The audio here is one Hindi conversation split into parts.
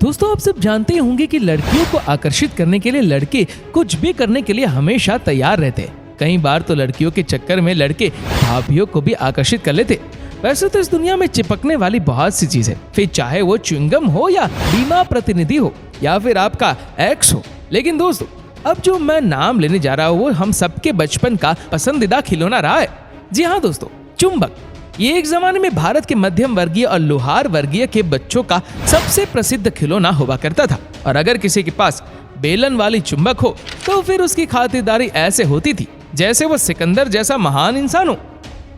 दोस्तों, आप सब जानते होंगे कि लड़कियों को आकर्षित करने के लिए लड़के कुछ भी करने के लिए हमेशा तैयार रहते हैं। कई बार तो लड़कियों के चक्कर में लड़के भाभियों को भी आकर्षित कर लेते। वैसे तो इस दुनिया में चिपकने वाली बहुत सी चीजें, फिर चाहे वो च्युइंगम हो या बीमा प्रतिनिधि हो या फिर आपका एक्स हो। लेकिन दोस्तों, अब जो मैं नाम लेने जा रहा हूँ वो हम सबके बचपन का पसंदीदा खिलौना रहा है। जी हाँ दोस्तों, चुंबक। ये एक जमाने में भारत के मध्यम वर्गीय और लोहार वर्गीय के बच्चों का सबसे प्रसिद्ध खिलौना हुआ करता था। और अगर किसी के पास बेलन वाली चुंबक हो तो फिर उसकी खातिरदारी ऐसे होती थी जैसे वो सिकंदर जैसा महान इंसान हो।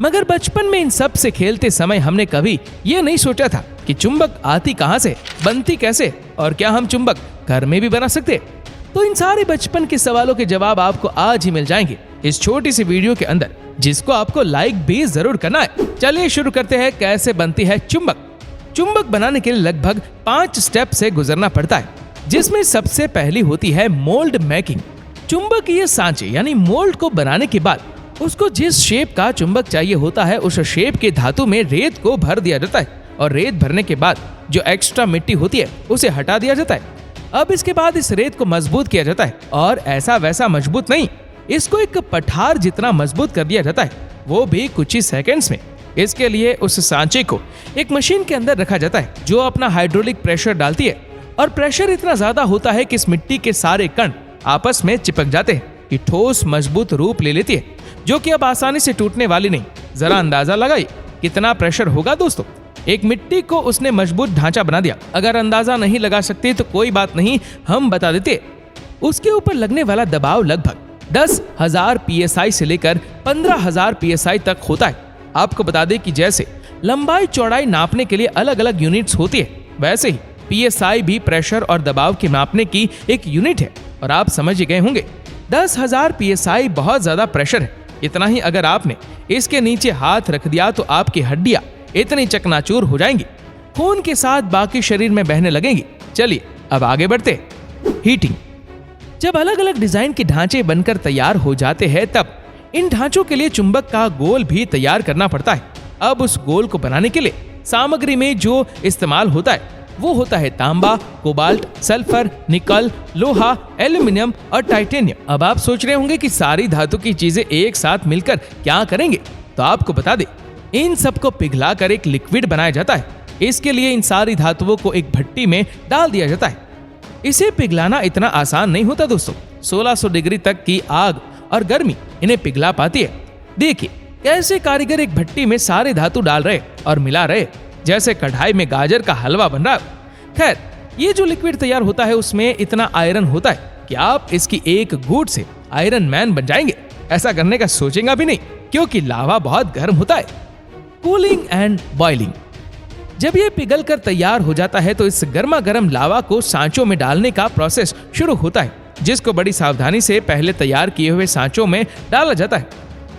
मगर बचपन में इन सब से खेलते समय हमने कभी ये नहीं सोचा था कि चुंबक आती कहाँ से, बनती कैसे और क्या हम चुंबक घर में भी बना सकते। तो इन सारे बचपन के सवालों के जवाब आपको आज ही मिल जाएंगे इस छोटी सी वीडियो के अंदर, जिसको आपको लाइक भी जरूर करना है। चलिए शुरू करते हैं कैसे बनती है चुंबक। चुंबक बनाने के लिए लगभग 5 स्टेप से गुजरना पड़ता है, जिसमें सबसे पहली होती है मोल्ड मेकिंग। चुंबक ये सांचे यानी मोल्ड को बनाने के बाद उसको जिस शेप का चुंबक चाहिए होता है उस शेप के धातु में रेत को भर दिया जाता है और रेत भरने के बाद जो एक्स्ट्रा मिट्टी होती है उसे हटा दिया जाता है। अब इसके बाद इस रेत को मजबूत किया जाता है और ऐसा वैसा मजबूत नहीं, इसको एक पठार जितना मजबूत कर दिया जाता है, वो भी कुछ ही सेकंड्स में। इसके लिए उस सांचे को एक मशीन के अंदर रखा जाता है जो अपना हाइड्रोलिक प्रेशर डालती है और प्रेशर इतना ज्यादा होता है कि इस मिट्टी के सारे कण आपस में चिपक जाते हैं कि ठोस मजबूत रूप ले लेती है, जो कि अब आसानी से टूटने वाली नहीं। जरा अंदाजा लगाइए कितना प्रेशर होगा दोस्तों। एक मिट्टी को उसने मजबूत ढांचा बना दिया। अगर अंदाजा नहीं लगा सकते तो कोई बात नहीं, हम बता देते। उसके ऊपर लगने वाला दबाव लगभग 10,000 PSI से लेकर 15,000 PSI तक होता है। आपको बता दें कि जैसे लंबाई चौड़ाई नापने के लिए अलग अलग यूनिट्स होती है, वैसे ही PSI भी प्रेशर और दबाव के नापने की एक यूनिट है। और आप समझ गए होंगे 10,000 PSI बहुत ज्यादा प्रेशर है। इतना ही अगर आपने इसके नीचे हाथ रख दिया तो आपकी हड्डियां इतनी चकनाचूर हो जाएंगी, खून के साथ बाकी शरीर में बहने लगेंगी। चलिए अब आगे बढ़ते। हीटिंग। जब अलग अलग डिजाइन के ढांचे बनकर तैयार हो जाते हैं तब इन ढांचों के लिए चुंबक का गोल भी तैयार करना पड़ता है। अब उस गोल को बनाने के लिए सामग्री में जो इस्तेमाल होता है वो होता है तांबा, कोबाल्ट, सल्फर, निकल, लोहा, एल्यूमिनियम और टाइटेनियम। अब आप सोच रहे होंगे कि सारी धातु की चीजें एक साथ मिलकर क्या करेंगे, तो आपको बता दें इन सबको पिघलाकर एक लिक्विड बनाया जाता है। इसके लिए इन सारी धातुओं को एक भट्टी में डाल दिया जाता है। इसे पिघलाना इतना आसान नहीं होता दोस्तों। 1600 डिग्री तक की आग और गर्मी इन्हें पिघला पाती है। देखिए कैसे कारीगर एक भट्टी में सारे धातु डाल रहे और मिला रहे जैसे कढ़ाई में गाजर का हलवा बन रहा है। खैर, ये जो लिक्विड तैयार होता है उसमें इतना आयरन होता है कि आप इसकी एक घूंट से आयरन मैन बन जाएंगे। ऐसा करने का सोचेंगे भी नहीं, क्योंकि लावा बहुत गर्म होता है। Cooling and boiling. जब ये पिघल कर तैयार हो जाता है तो इस गर्मा गर्म लावा को सांचों में डालने का प्रोसेस शुरू होता है, जिसको बड़ी सावधानी से पहले तैयार किए हुए सांचों में डाला जाता है।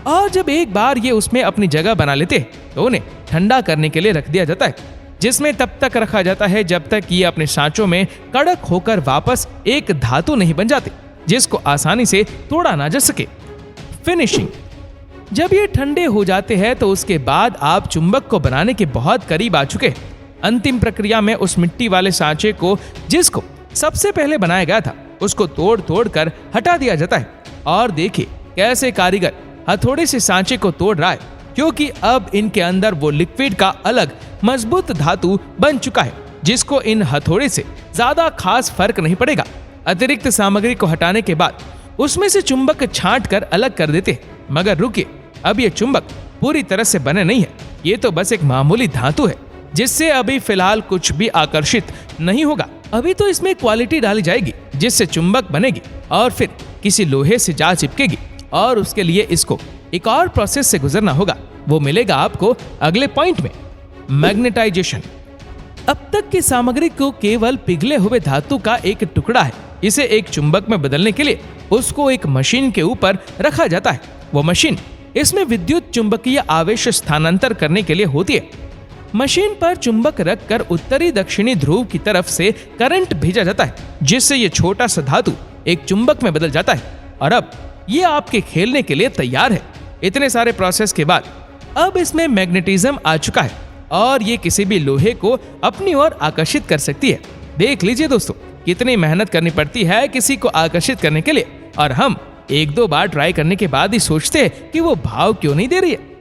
और जब एक बार ये उसमें अपनी जगह बना लेते हैं तो उन्हें ठंडा करने के लिए रख दिया जाता है, जिसमें तब तक रखा जाता है जब तक ये अपने सांचों में कड़क होकर वापस एक धातु नहीं बन जाते, जिसको आसानी से तोड़ा ना जा सके। फिनिशिंग। जब ये ठंडे हो जाते हैं तो उसके बाद आप चुंबक को बनाने के बहुत करीब आ चुके हैं। अंतिम प्रक्रिया में उस मिट्टी वाले सांचे को जिसको सबसे पहले बनाया गया था उसको तोड़ तोड़ कर हटा दिया जाता है। और देखिए कैसे कारीगर हथौड़े से सांचे को तोड़ रहा है, क्योंकि अब इनके अंदर वो लिक्विड का अलग मजबूत धातु बन चुका है, जिसको इन हथौड़े से ज्यादा खास फर्क नहीं पड़ेगा। अतिरिक्त सामग्री को हटाने के बाद उसमें से चुंबक छांट कर अलग कर देते हैं। मगर रुकिए, अब ये चुंबक पूरी तरह से बने नहीं है। ये तो बस एक मामूली धातु है जिससे अभी फिलहाल कुछ भी आकर्षित नहीं होगा। अभी तो इसमें क्वालिटी डाली जाएगी जिससे चुंबक बनेगी और फिर किसी लोहे से जा चिपकेगी और उसके लिए इसको एक और प्रोसेस से गुजरना होगा। वो मिलेगा आपको अगले पॉइंट में, मैग्नेटाइजेशन। अब तक की सामग्री को केवल पिघले हुए धातु का एक टुकड़ा है। इसे एक चुंबक में बदलने के लिए उसको एक मशीन के ऊपर रखा जाता है। वो मशीन इसमें विद्युत चुंबकीय आवेश स्थानांतर करने के लिए होती है। मशीन पर चुंबक रखकर उत्तरी दक्षिणी ध्रुव की तरफ से करंट भेजा जाता है, जिससे ये छोटा सा धातु एक चुंबक में बदल जाता है और अब ये आपके खेलने के लिए तैयार है। इतने सारे प्रोसेस के बाद अब इसमें मैग्नेटिज्म आ चुका है और ये किसी भी लोहे को अपनी ओर आकर्षित कर सकती है। देख लीजिए दोस्तों, कितनी मेहनत करनी पड़ती है किसी को आकर्षित करने के लिए, और हम एक दो बार ट्राई करने के बाद ही सोचते हैं कि वो भाव क्यों नहीं दे रही है।